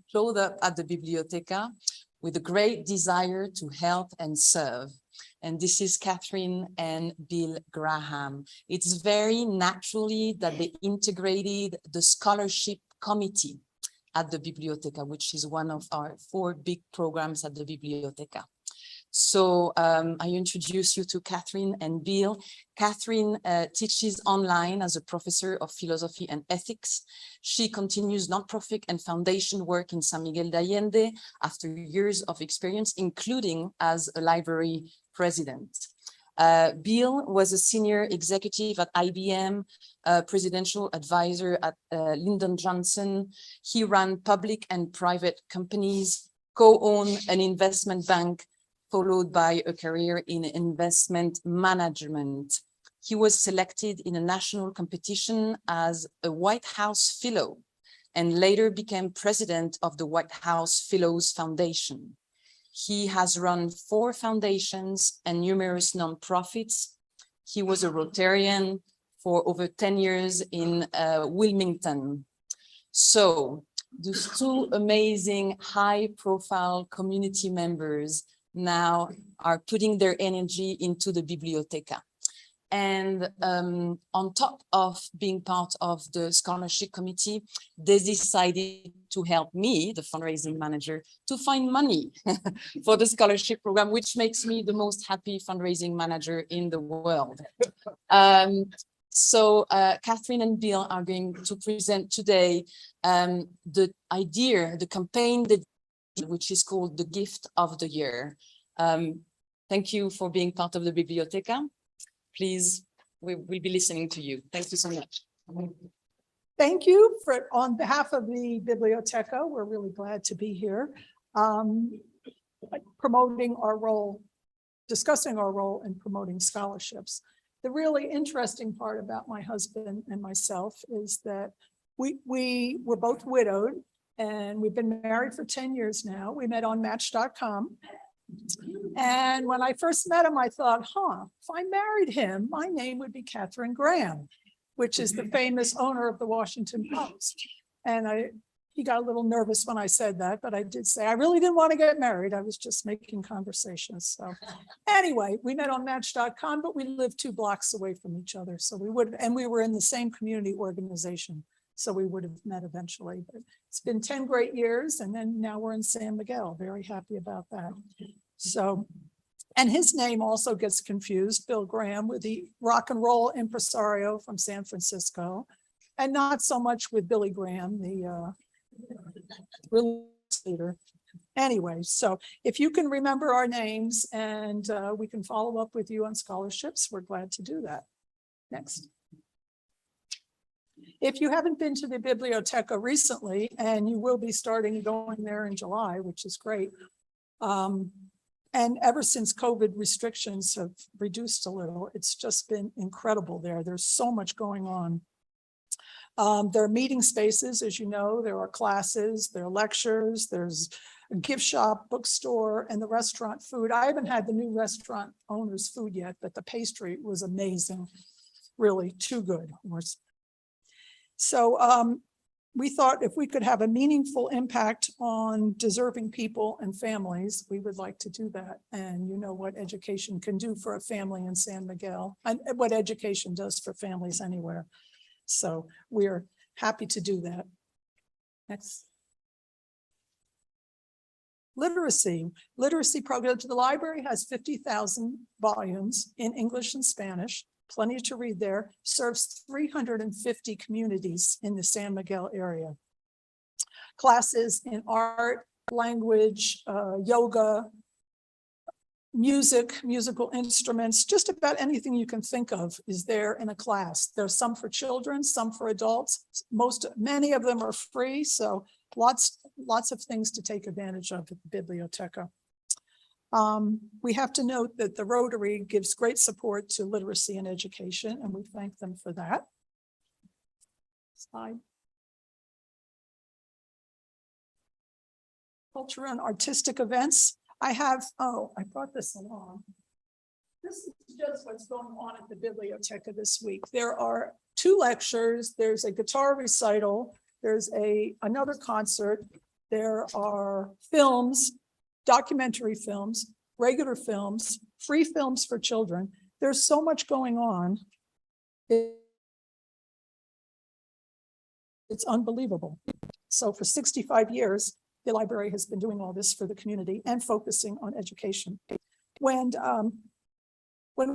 showed up at the Biblioteca with a great desire to help and serve. And this is Kathryn and Bill Graham. It's very naturally that they integrated the scholarship committee at the Biblioteca, which is one of our 4 big programs at the Biblioteca. So I introduce you to Kathryn and Bill. Kathryn teaches online as a professor of philosophy and ethics. She continues nonprofit and foundation work in San Miguel de Allende after years of experience, including as a library president. Bill was a senior executive at IBM, presidential advisor at Lyndon Johnson. He ran public and private companies, co-owned an investment bank, followed by a career in investment management. He was selected in a national competition as a White House Fellow and later became president of the White House Fellows Foundation. He has run 4 foundations and numerous nonprofits. He was a Rotarian for over 10 years in Wilmington. So those 2 amazing high-profile community members now are putting their energy into the Biblioteca. And on top of being part of the scholarship committee, they decided to help me, the fundraising manager, to find money for the scholarship program, which makes me the most happy fundraising manager in the world. So Kathryn and Bill are going to present today the idea, the campaign, which is called the Gift of the Year. Thank you for being part of the Biblioteca. Please, we will be listening to you. Thank you so much. Thank you on behalf of the Biblioteca. We're really glad to be here, promoting our role, discussing our role in promoting scholarships. The really interesting part about my husband and myself is that we were both widowed, and we've been married for 10 years now. We met on Match.com. And when I first met him, I thought, if I married him, my name would be Kathryn Graham, which is the famous owner of the Washington Post. And he got a little nervous when I said that, but I did say I really didn't want to get married. I was just making conversations. So anyway, we met on Match.com, but we lived 2 blocks away from each other. So we were in the same community organization. So we would have met eventually, but it's been 10 great years. And then now we're in San Miguel, very happy about that. So, and his name also gets confused, Bill Graham, with the rock and roll impresario from San Francisco, and not so much with Billy Graham, the religious leader. Anyway, so if you can remember our names and we can follow up with you on scholarships, we're glad to do that. Next. If you haven't been to the Biblioteca recently, and you will be starting going there in July, which is great. And ever since COVID restrictions have reduced a little, it's just been incredible there. There's so much going on. There are meeting spaces, as you know, there are classes, there are lectures, there's a gift shop, bookstore, and the restaurant food. I haven't had the new restaurant owner's food yet, but the pastry was amazing, really too good. So we thought if we could have a meaningful impact on deserving people and families, we would like to do that. And you know what education can do for a family in San Miguel, and what education does for families anywhere. So we're happy to do that. Next. Literacy program to the library has 50,000 volumes in English and Spanish. Plenty to read there, serves 350 communities in the San Miguel area. Classes in art, language, yoga, music, musical instruments, just about anything you can think of is there in a class. There's some for children, some for adults. Many of them are free, so lots of things to take advantage of at the Biblioteca. We have to note that the Rotary gives great support to literacy and education, and we thank them for that. Slide. Culture and artistic events. I brought this along. This is just what's going on at the Biblioteca this week. There are 2 lectures. There's a guitar recital There's another concert. There are films, documentary films, regular films, free films for children. There's so much going on. It's unbelievable. So for 65 years, the library has been doing all this for the community and focusing on education. When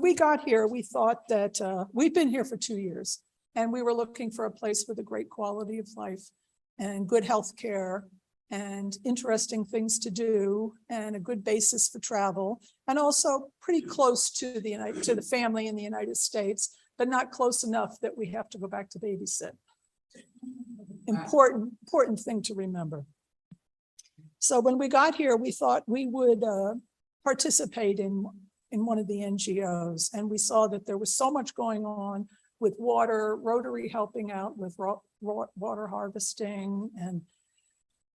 we got here, we thought that we've been here for 2 years, and we were looking for a place with a great quality of life and good health care and interesting things to do and a good basis for travel, and also pretty close to the family in the United States, but not close enough that we have to go back to babysit. Important thing to remember. So when we got here, we thought we would participate in one of the NGOs, and we saw that there was so much going on with water, Rotary helping out with water harvesting,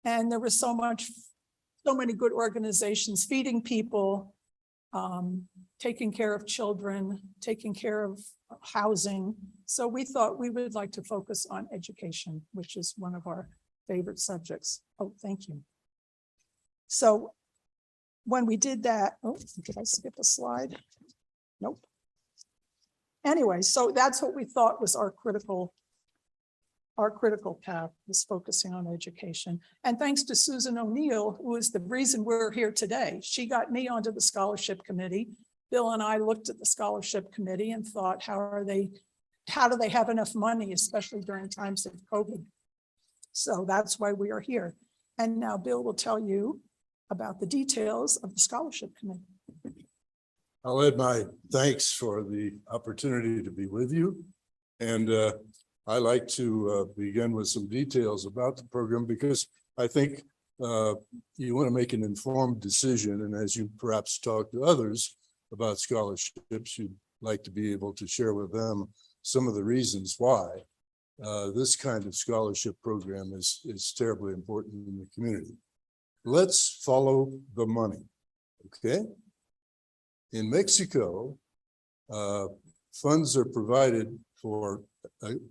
and there was so many good organizations feeding people, taking care of children, taking care of housing. So we thought we would like to focus on education, which is one of our favorite subjects. Oh, thank you. So when we did that, oh, did I skip a slide? Nope. Anyway, so that's what we thought was our critical path, was focusing on education. And thanks to Susan O'Neill, who is the reason we're here today. She got me onto the scholarship committee. Bill and I looked at the scholarship committee and thought, how do they have enough money, especially during times of COVID? So that's why we are here. And now Bill will tell you about the details of the scholarship committee. I'll add my thanks for the opportunity to be with you. And I like to begin with some details about the program, because I think you want to make an informed decision. And as you perhaps talk to others about scholarships, you'd like to be able to share with them some of the reasons why this kind of scholarship program is terribly important in the community. Let's follow the money, okay? In Mexico, funds are provided for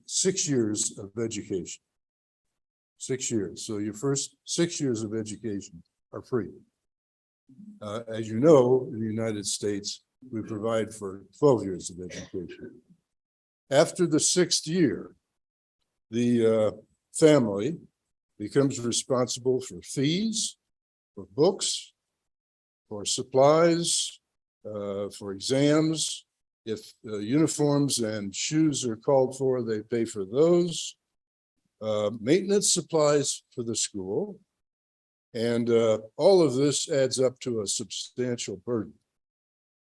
6 years of education. 6 years. So your first 6 years of education are free. As you know, in the United States, we provide for 12 years of education. After the 6th year, the family becomes responsible for fees, for books, for supplies, for exams. If uniforms and shoes are called for, they pay for those. Maintenance supplies for the school. And all of this adds up to a substantial burden.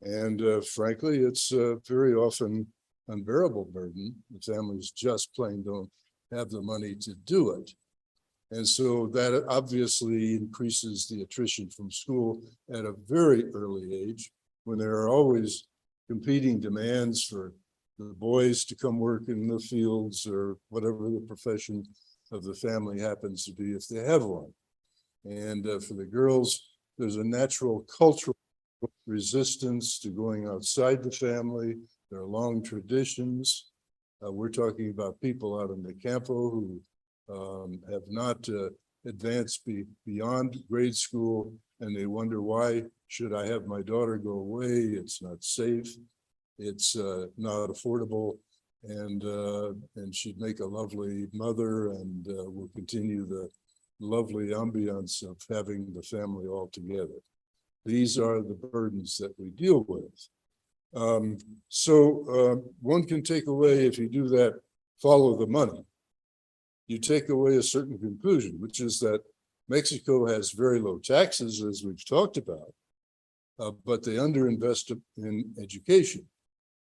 And frankly, it's very often unbearable burden. The families just plain don't have the money to do it. And so that obviously increases the attrition from school at a very early age, when there are always competing demands for the boys to come work in the fields or whatever the profession of the family happens to be, if they have one. And for the girls, there's a natural cultural resistance to going outside the family. There are long traditions. We're talking about people out in the campo who have not advanced beyond grade school, and they wonder, why should I have my daughter go away? It's not safe. It's not affordable, and she'd make a lovely mother, and will continue the lovely ambiance of having the family all together. These are the burdens that we deal with. One can take away, if you do that, follow the money, you take away a certain conclusion, which is that Mexico has very low taxes, as we've talked about, but they underinvest in education.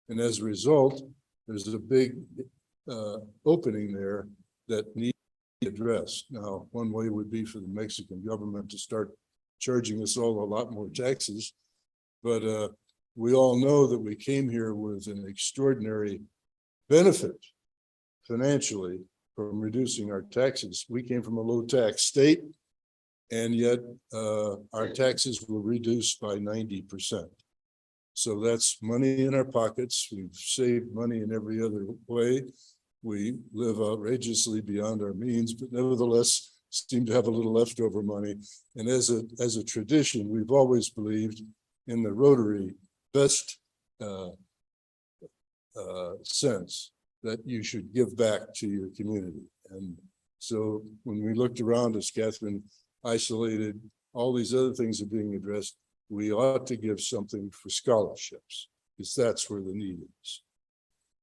And as a result, there's a big opening there that needs to be addressed. Now, one way would be for the Mexican government to start charging us all a lot more taxes, but we all know that we came here with an extraordinary benefit financially from reducing our taxes. We came from a low tax state, and yet our taxes were reduced by 90%. So that's money in our pockets. We've saved money in every other way. we live outrageously beyond our means, but nevertheless seem to have a little leftover money. And as a tradition, we've always believed in the Rotary best sense that you should give back to your community. And so when we looked around, as Kathryn isolated, all these other things are being addressed, we ought to give something for scholarships, because that's where the need is.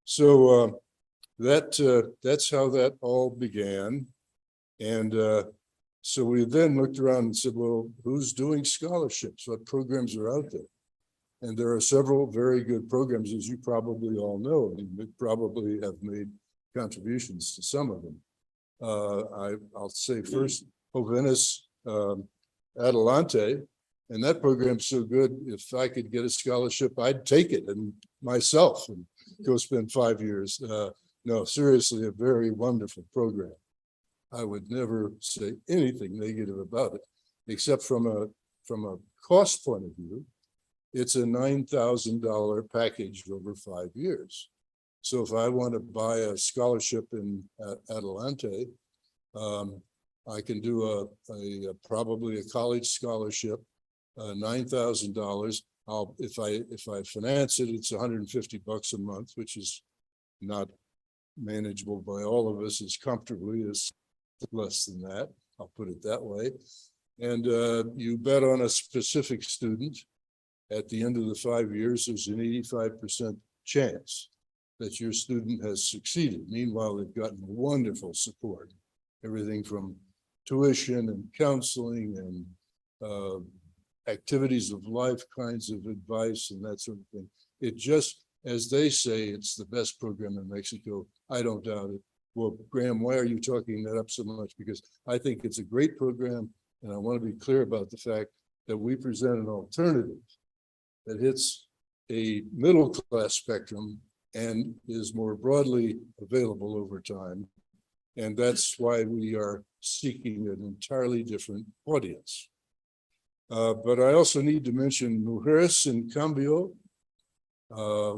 So that's how that all began. And so we then looked around and said, well, who's doing scholarships? What programs are out there? And there are several very good programs, as you probably all know, and you probably have made contributions to some of them. I'll say first, Jovenes Adelante, and that program's so good, if I could get a scholarship, I'd take it and myself and go spend 5 years. No, seriously, a very wonderful program. I would never say anything negative about it, except from a cost point of view. It's a $9,000 package over 5 years. So if I want to buy a scholarship in Adelante, I can do probably a college scholarship, $9,000. If I finance it, it's $150 a month, which is not manageable by all of us as comfortably as less than that. I'll put it that way. And you bet on a specific student. At the end of the 5 years, there's an 85% chance that your student has succeeded. Meanwhile, they've gotten wonderful support, everything from tuition and counseling and activities of life kinds of advice and that sort of thing. It just, as they say, it's the best program in Mexico. I don't doubt it. Well, Graham, why are you talking that up so much? Because I think it's a great program, and I want to be clear about the fact that we present an alternative that hits a middle class spectrum and is more broadly available over time. And that's why we are seeking an entirely different audience. But I also need to mention Mujeres en Cambio,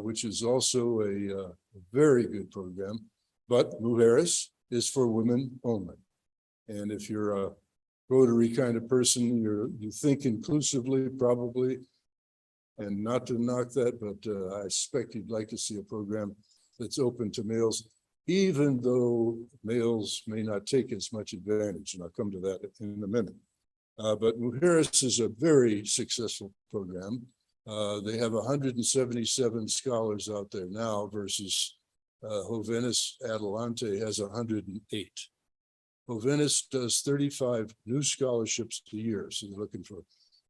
which is also a very good program, but Mujeres is for women only. And if you're a Rotary kind of person, you think inclusively probably, and not to knock that, but I suspect you'd like to see a program that's open to males, even though males may not take as much advantage, and I'll come to that in a minute. But Mujeres is a very successful program. They have 177 scholars out there now versus Jovenes Adelante has 108. Jovenes does 35 new scholarships a year, so they're looking for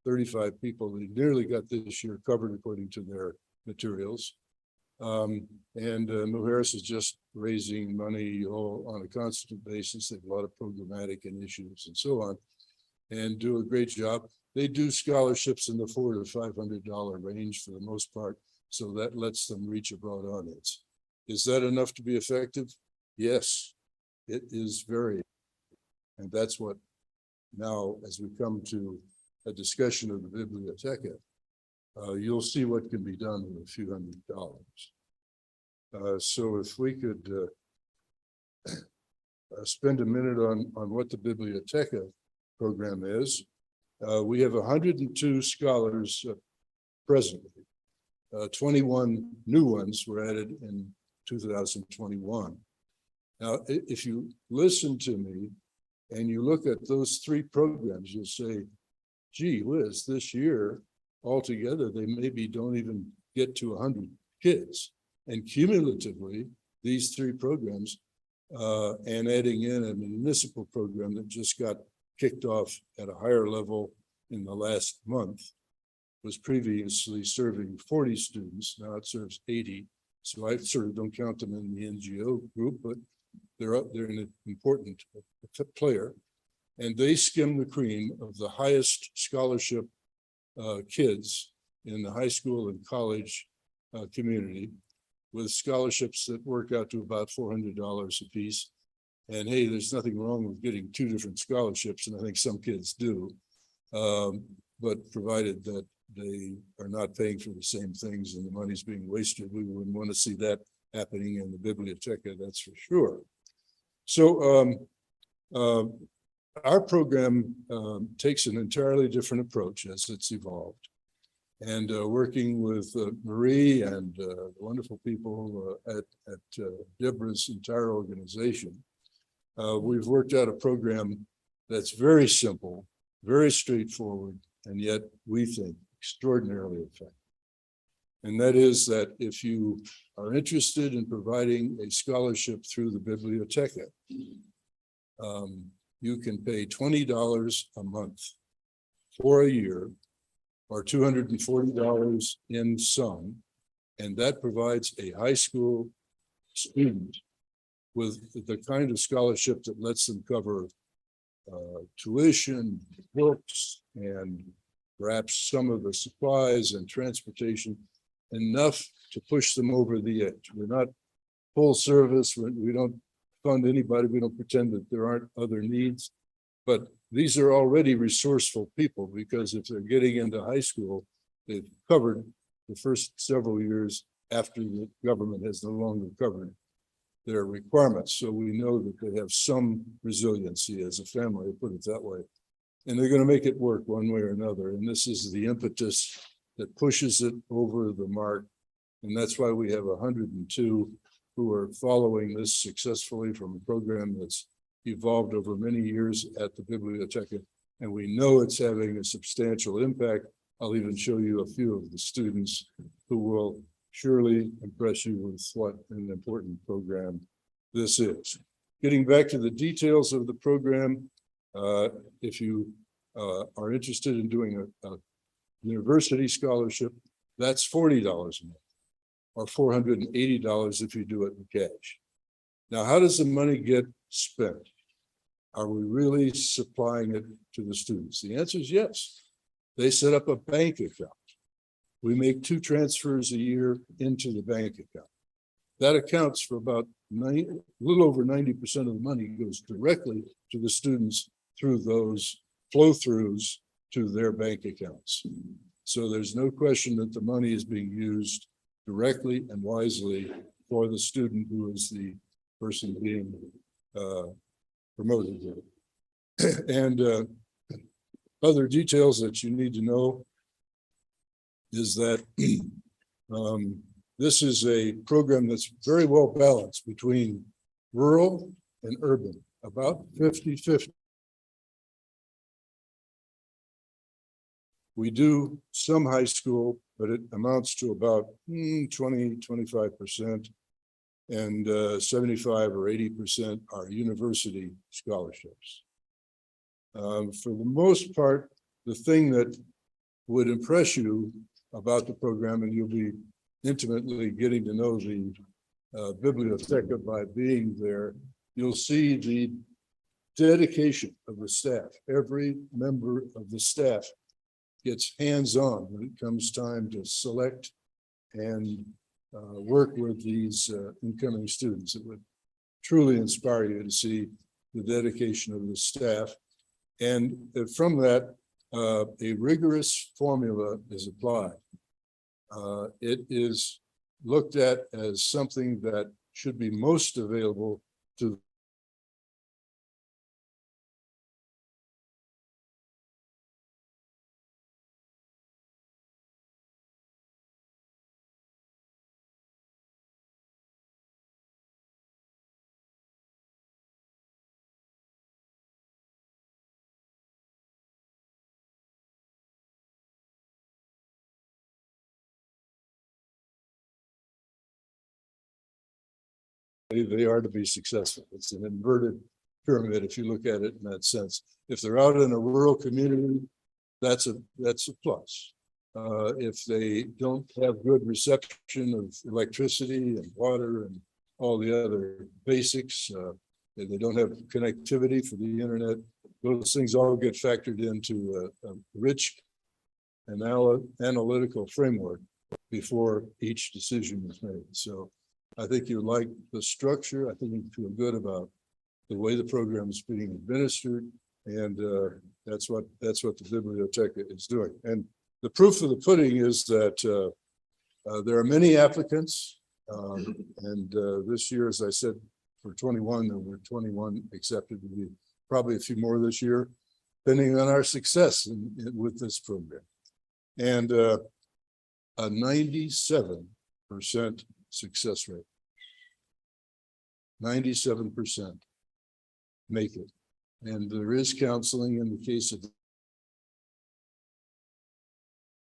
35 people. They nearly got this year covered according to their materials. And Mujeres is just raising money on a constant basis. They have a lot of programmatic initiatives and so on, and do a great job. They do scholarships in the $400 to $500 range for the most part, so that lets them reach a broad audience. Is that enough to be effective? Yes, it is very. And that's what now, as we come to a discussion of the Biblioteca, you'll see what can be done with a few $100s. So if we could spend a minute on what the Biblioteca program is. We have 102 scholars presently. 21 new ones were added in 2021. Now, if you listen to me and you look at those three programs, you'll say, gee whiz, this year altogether, they maybe don't even get to 100 kids. And cumulatively, these three programs and adding in a municipal program that just got kicked off at a higher level in the last month, was previously serving 40 students. Now it serves 80. So I sort of don't count them in the NGO group, but they're an important player. And they skim the cream of the highest scholarship kids in the high school and college community, with scholarships that work out to about $400 a piece. And hey, there's nothing wrong with getting two different scholarships, and I think some kids do, but provided that they are not paying for the same things and the money's being wasted, we wouldn't want to see that happening in the Biblioteca, that's for sure. So our program takes an entirely different approach as it's evolved. And working with Marie and the wonderful people at Deborah's entire organization, we've worked out a program that's very simple, very straightforward, and yet we think extraordinarily effective. And that is that if you are interested in providing a scholarship through the Biblioteca, you can pay $20 a month for a year, or $240 in sum, and that provides a high school student with the kind of scholarship that lets them cover tuition, books, and perhaps some of the supplies and transportation, enough to push them over the edge. We're not full service. We don't fund anybody. We don't pretend that there aren't other needs. But these are already resourceful people, because if they're getting into high school, they've covered the first several years after the government has no longer covered their requirements. So we know that they have some resiliency as a family, put it that way. And they're going to make it work one way or another. And this is the impetus that pushes it over the mark. And that's why we have 102 who are following this successfully from a program that's evolved over many years at the Biblioteca. And we know it's having a substantial impact. I'll even show you a few of the students who will surely impress you with what an important program this is. Getting back to the details of the program, if you are interested in doing a university scholarship, that's $40 a month, or $480 if you do it in cash. Now, how does the money get spent? Are we really supplying it to the students? The answer is yes. They set up a bank account. We make 2 transfers a year into the bank account. That accounts for about a little over 90% of the money goes directly to the students through those flow-throughs to their bank accounts. So there's no question that the money is being used directly and wisely for the student who is the person being promoted here. And other details that you need to know is that this is a program that's very well balanced between rural and urban, about 50-50. We do some high school, but it amounts to about 20-25%, and 75 or 80% are university scholarships. For the most part, the thing that would impress you about the program, and you'll be intimately getting to know the Biblioteca by being there, you'll see the dedication of the staff. Every member of the staff gets hands-on when it comes time to select and work with these incoming students. It would truly inspire you to see the dedication of the staff. And from that, a rigorous formula is applied. It is looked at as something that should be most available to they are to be successful. It's an inverted pyramid if you look at it in that sense. If they're out in a rural community, that's a plus. If they don't have good reception of electricity and water and all the other basics, if they don't have connectivity for the internet, those things all get factored into a rich analytical framework before each decision is made. So I think you like the structure. I think you feel good about the way the program is being administered, and that's what the Biblioteca is doing. And the proof of the pudding is that there are many applicants. And this year, as I said, for 21, there were 21 accepted. To be probably a few more this year, depending on our success with this program. And a 97% success rate. 97% make it. And there is counseling in the case of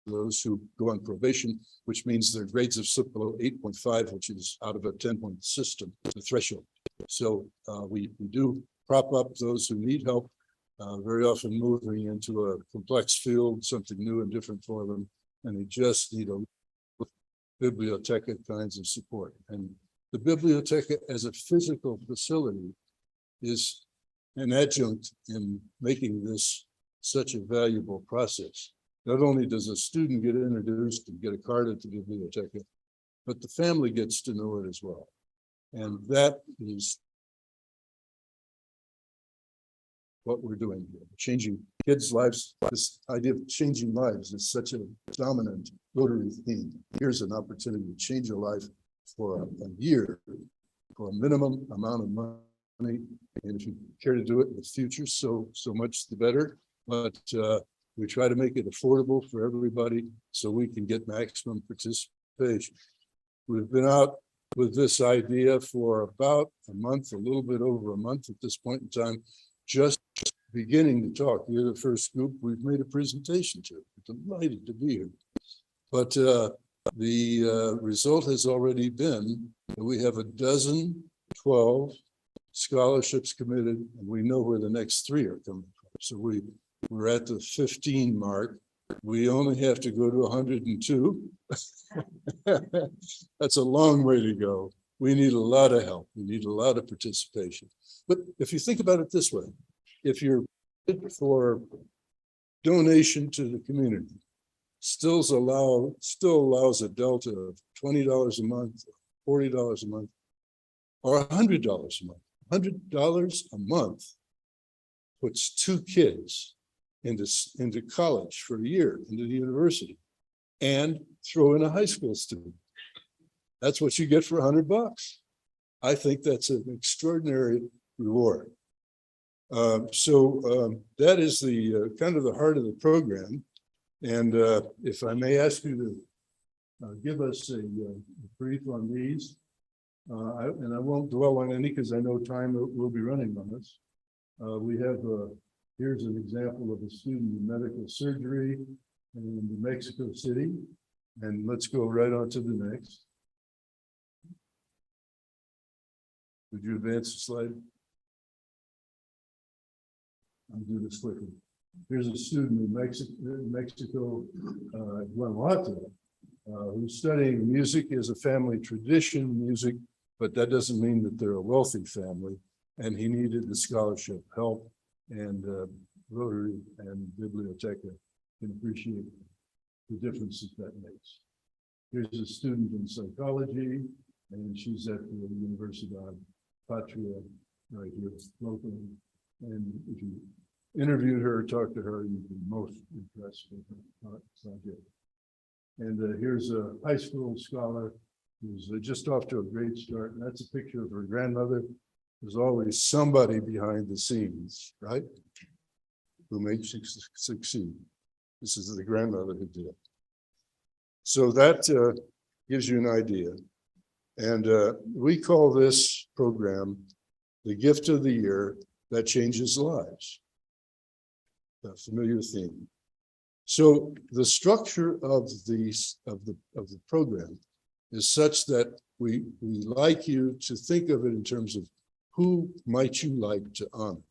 those who go on probation, which means their grades have slipped below 8.5, which is out of a 10-point system, the threshold. So we do prop up those who need help, very often moving into a complex field, something new and different for them, and they just need a biblioteca kinds of support. And the biblioteca as a physical facility is an adjunct in making this such a valuable process. Not only does a student get introduced and get a card at the biblioteca, but the family gets to know it as well. And that is what we're doing here, changing kids' lives. This idea of changing lives is such a dominant Rotary theme. Here's an opportunity to change your life for a year, for a minimum amount of money. And if you care to do it in the future, so much the better. But we try to make it affordable for everybody so we can get maximum participation. We've been out with this idea for about a month, a little bit over a month at this point in time, just beginning to talk. You're the first group we've made a presentation to. We're delighted to be here. But the result has already been that we have 12 scholarships committed, and we know where the next 3 are coming from. So we're at the 15 mark. We only have to go to 102. That's a long way to go. We need a lot of help. We need a lot of participation. But if you think about it this way, if you're for donation to the community, still allows a delta of $20 a month, $40 a month, or $100 a month. $100 a month puts 2 kids into college for a year, into the university, and throw in a high school student. That's what you get for $100. I think that's an extraordinary reward. So that is the kind of the heart of the program. And if I may ask you to give us a brief on these, and I won't dwell on any because I know time will be running on us. We have here's an example of a student in medical surgery in Mexico City. And let's go right on to the next. Would you advance the slide? I'll do this quickly. Here's a student in Mexico, Guanajuato, who's studying music as a family tradition, music, but that doesn't mean that they're a wealthy family. And he needed the scholarship help, and Rotary and Biblioteca can appreciate the differences that makes. Here's a student in psychology, and she's at the Universidad Patria right here locally. And if you interviewed her, talked to her, you'd be most impressed with her subject. And here's a high school scholar who's just off to a great start. And that's a picture of her grandmother. There's always somebody behind the scenes, right? Who makes you succeed. This is the grandmother who did it. So that gives you an idea. And we call this program the gift of the year that changes lives. A familiar theme. So the structure of the program is such that we like you to think of it in terms of who might you like to honor?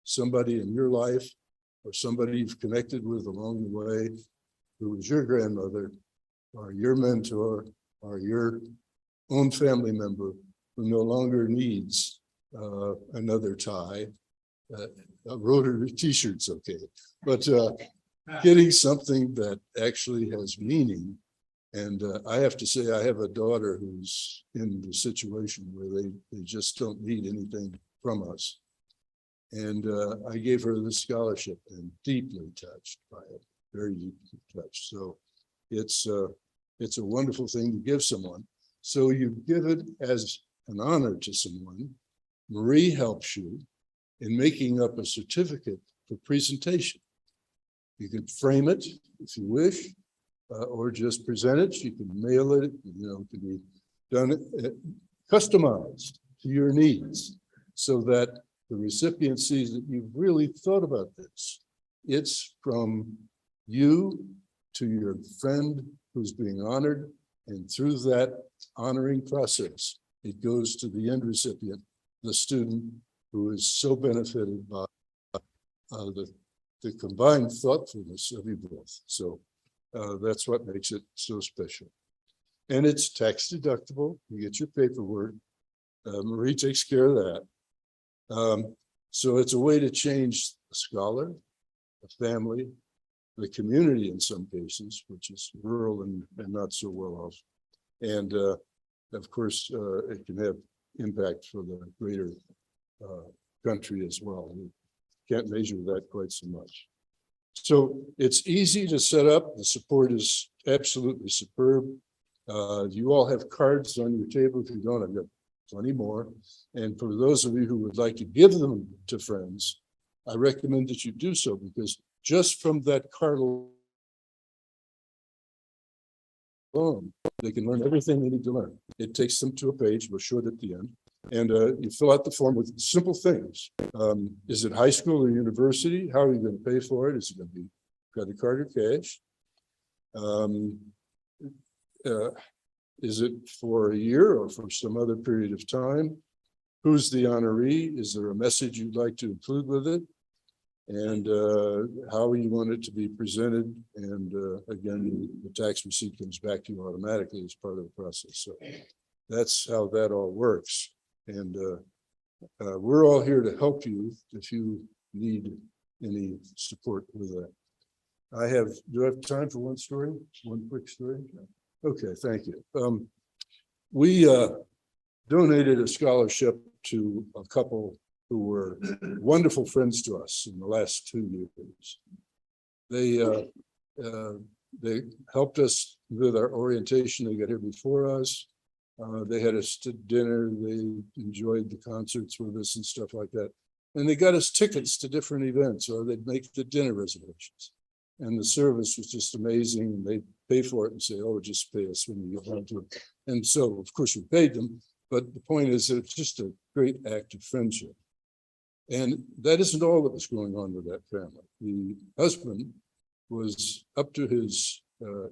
Somebody in your life or somebody you've connected with along the way who was your grandmother or your mentor or your own family member who no longer needs another tie. A Rotary t-shirt's okay, but getting something that actually has meaning. And I have to say, I have a daughter who's in the situation where they just don't need anything from us. And I gave her this scholarship and deeply touched by it, very deeply touched. So it's a wonderful thing to give someone. So you give it as an honor to someone. Marie helps you in making up a certificate for presentation. You can frame it if you wish, or just present it. You can mail it, it can be done customized to your needs so that the recipient sees that you've really thought about this. It's from you to your friend who's being honored, and through that honoring process, it goes to the end recipient, the student who is so benefited by the combined thoughtfulness of you both. So that's what makes it so special. And it's tax deductible. You get your paperwork. Marie takes care of that. So it's a way to change a scholar, a family, the community in some cases, which is rural and not so well off. And of course, it can have impact for the greater country as well. We can't measure that quite so much. So it's easy to set up. The support is absolutely superb. You all have cards on your table. If you don't, I've got plenty more. And for those of you who would like to give them to friends, I recommend that you do so, because just from that card alone, they can learn everything they need to learn. It takes them to a page, we'll show it at the end. And you fill out the form with simple things. Is it high school or university? How are you going to pay for it? Is it going to be credit card or cash? Is it for a year or for some other period of time? Who's the honoree? Is there a message you'd like to include with it? And how you want it to be presented? And again, the tax receipt comes back to you automatically as part of the process. So that's how that all works. And we're all here to help you if you need any support with that. Do I have time for one story? One quick story? Okay, thank you. We donated a scholarship to a couple who were wonderful friends to us in the last 2 years. They helped us with our orientation. They got here before us. They had us to dinner. They enjoyed the concerts with us and stuff like that. And they got us tickets to different events, or they'd make the dinner reservations. And the service was just amazing. And they'd pay for it and say, oh, just pay us when you get down to it. And so, of course, we paid them. But the point is that it's just a great act of friendship. And that isn't all that was going on with that family. The husband was up to his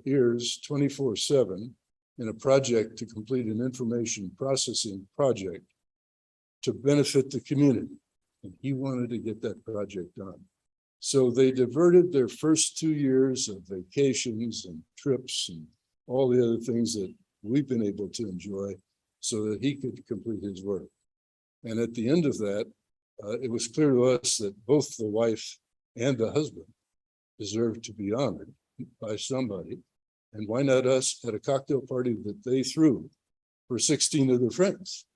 ears 24/7 in a project to complete an information processing project to benefit the community. And he wanted to get that project done. So they diverted their first 2 years of vacations and trips and all the other things that we've been able to enjoy so that he could complete his work. And at the end of that, it was clear to us that both the wife and the husband deserved to be honored by somebody. And why not us at a cocktail party that they threw for 16 of their friends?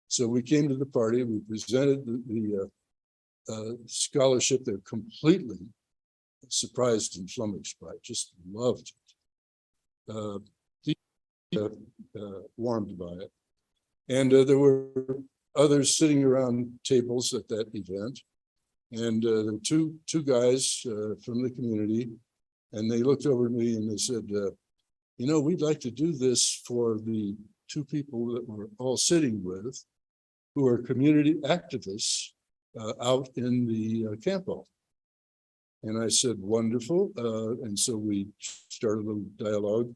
So we came to the party, we presented the scholarship. They're completely surprised and flummoxed by it, just loved it, warmed by it. And there were others sitting around tables at that event. And there were two guys from the community, and they looked over at me and they said, we'd like to do this for the two people that we're all sitting with, who are community activists out in the campo. And I said, wonderful. And so we started a little dialogue.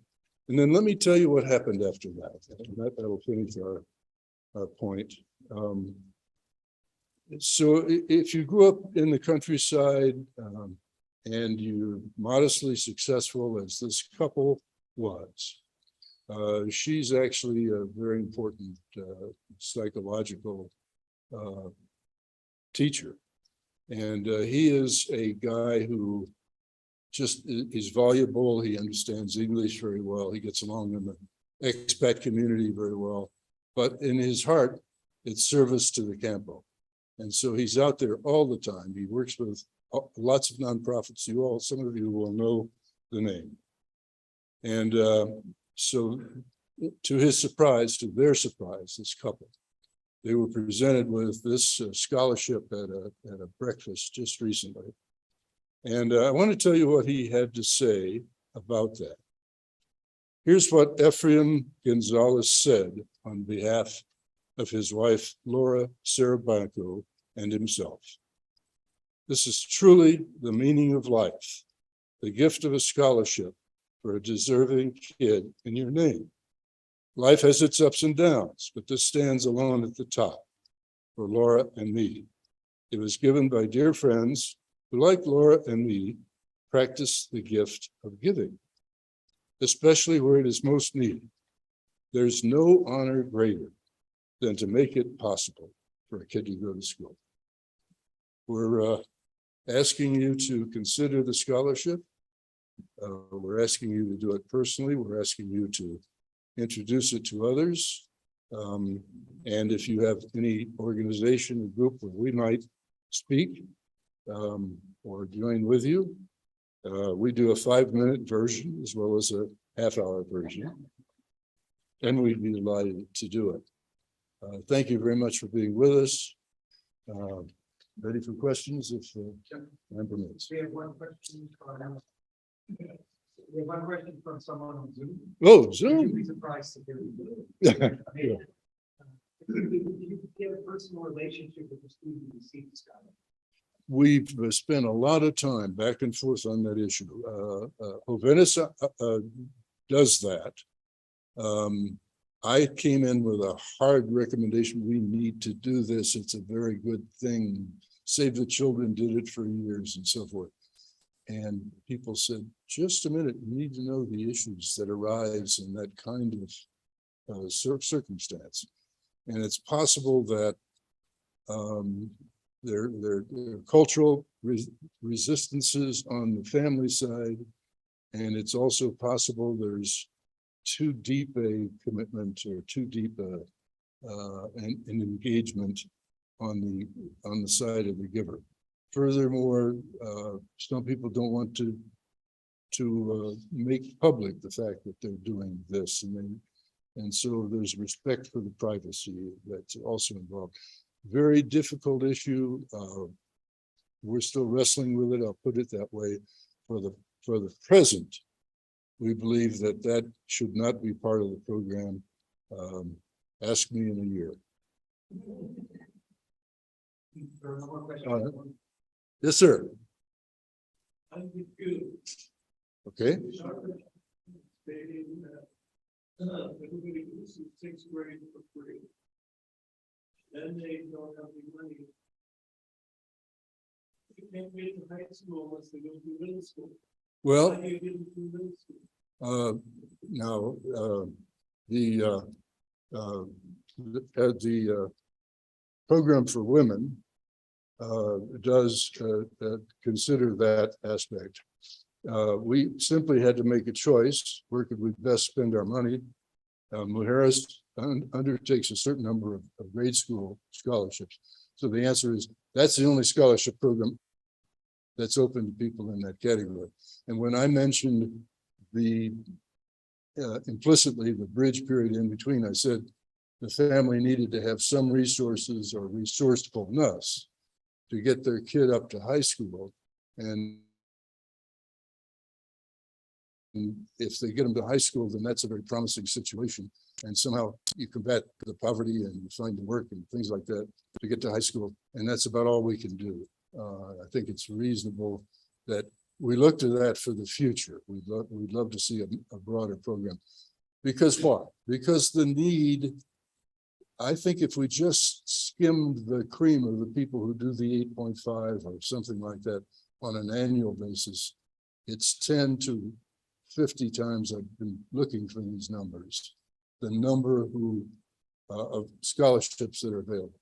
And then let me tell you what happened after that. That'll finish our point. So if you grew up in the countryside and you're modestly successful, as this couple was, she's actually a very important psychological teacher. And he is a guy who just is voluble. He understands English very well. He gets along in the expat community very well. But in his heart, it's service to the campo. And so he's out there all the time. He works with lots of nonprofits. Some of you will know the name. And so to his surprise, to their surprise, this couple, they were presented with this scholarship at a breakfast just recently. And I want to tell you what he had to say about that. Here's what Ephraim Gonzalez said on behalf of his wife, Laura Sarabanco, and himself. This is truly the meaning of life, the gift of a scholarship for a deserving kid in your name. Life has its ups and downs, but this stands alone at the top for Laura and me. It was given by dear friends who, like Laura and me, practice the gift of giving, especially where it is most needed. There's no honor greater than to make it possible for a kid to go to school. We're asking you to consider the scholarship. We're asking you to do it personally. We're asking you to introduce it to others. And if you have any organization or group where we might speak or join with you, we do a 5-minute version as well as a half-hour version. And we'd be delighted to do it. Thank you very much for being with us. Ready for questions if time permits. We have one question from someone on Zoom. Oh, Would Zoom. you be surprised to hear? You get a personal relationship with the student who received the scholarship. We've spent a lot of time back and forth on that issue. Jovenis does that. I came in with a hard recommendation. We need to do this. It's a very good thing. Save the Children did it for years and so forth. And people said, just a minute, you need to know the issues that arise in that kind of circumstance. And it's possible that there are cultural resistances on the family side. And it's also possible there's too deep a commitment or too deep an engagement on the side of the giver. Furthermore, some people don't want to make public the fact that they're doing this, and so there's respect for the privacy that's also involved. Very difficult issue. We're still wrestling with it. I'll put it that way. For the present, we believe that should not be part of the program. Ask me in a year. Yes, sir. Okay. Everybody goes to 6th grade for free. Then they don't have any money. You can't get to high school unless they go to middle school. Well, How do you get into middle school? now the program for women does consider that aspect. We simply had to make a choice. Where could we best spend our money? Mujeres undertakes a certain number of grade school scholarships. So the answer is that's the only scholarship program that's open to people in that category. And when I mentioned implicitly the bridge period in between, I said the family needed to have some resources or resourcefulness to get their kid up to high school. And if they get them to high school, then that's a very promising situation. And somehow you combat the poverty and you find the work and things like that to get to high school. And that's about all we can do. I think it's reasonable that we look to that for the future. We'd love to see a broader program. Because what? Because the need, I think if we just skimmed the cream of the people who do the 8.5 or something like that on an annual basis, it's 10 to 50 times I've been looking for these numbers, the number of scholarships that are available.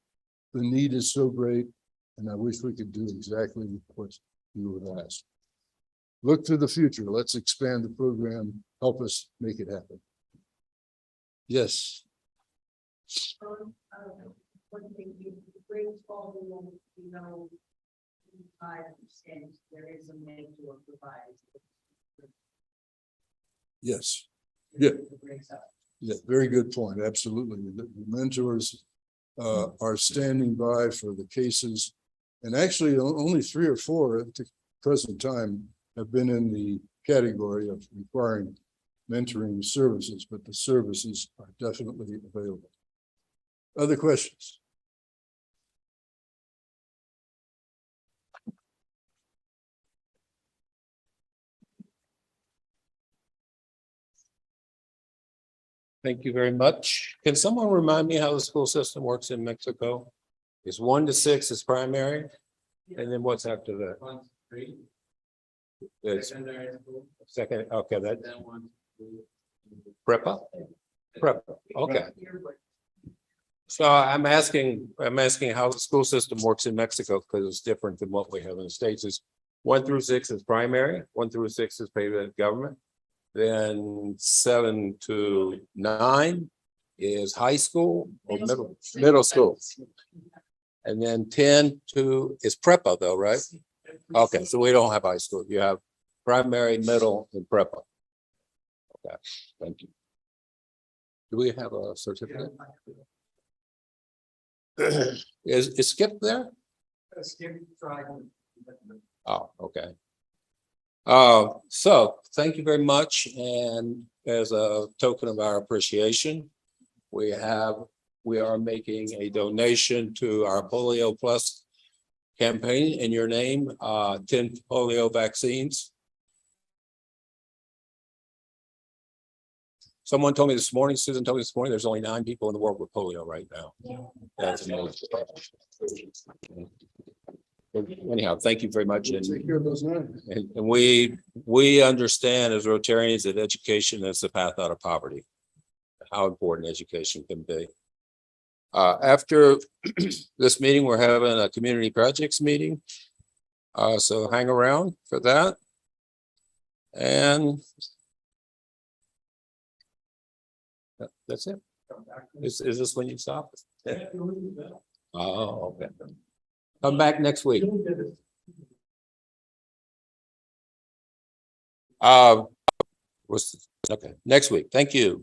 The need is so great, and I wish we could do exactly what you would ask. Look to the future. Let's expand the program. Help us make it happen. Yes. One thing, the grades fall below, I understand there is a mentor provided. Yes. Yeah. The grades up. Yeah, very good point. Absolutely. The mentors are standing by for the cases. And actually, only 3 or 4 at the present time have been in the category of requiring mentoring services, but the services are definitely available. Other questions? Thank you very much. Can someone remind me how the school system works in Mexico? It's 1 to 6 is primary, and then what's after that? 1 to 3. It's Secondary school. second, okay, that Then 1 to prepa? Prepa, okay. So I'm asking how the school system works in Mexico, because it's different than what we have in the States. Is 1 through 6 is primary, 1 through 6 is paid by the government. Then 7 to 9 is high school or middle school. And then 10 to is prepa though, right? Okay, so we don't have high school. You have primary, middle, and prepa. Okay, thank you. Do we have a certificate? Is Skip there? Skip tried. Oh, okay. So thank you very much. And as a token of our appreciation, we are making a donation to our Polio Plus campaign in your name, 10 polio vaccines. Someone told me this morning, Susan told me this morning, there's only 9 people in the world with polio right now. That's amazing. Anyhow, thank you very much. Take care of those 9. And we understand as Rotarians that education is the path out of poverty. How important education can be. After this meeting, we're having a community projects meeting. So hang around for that. And that's it. Is this when you stop? Oh, okay. Come back next week. Okay, next week. Thank you.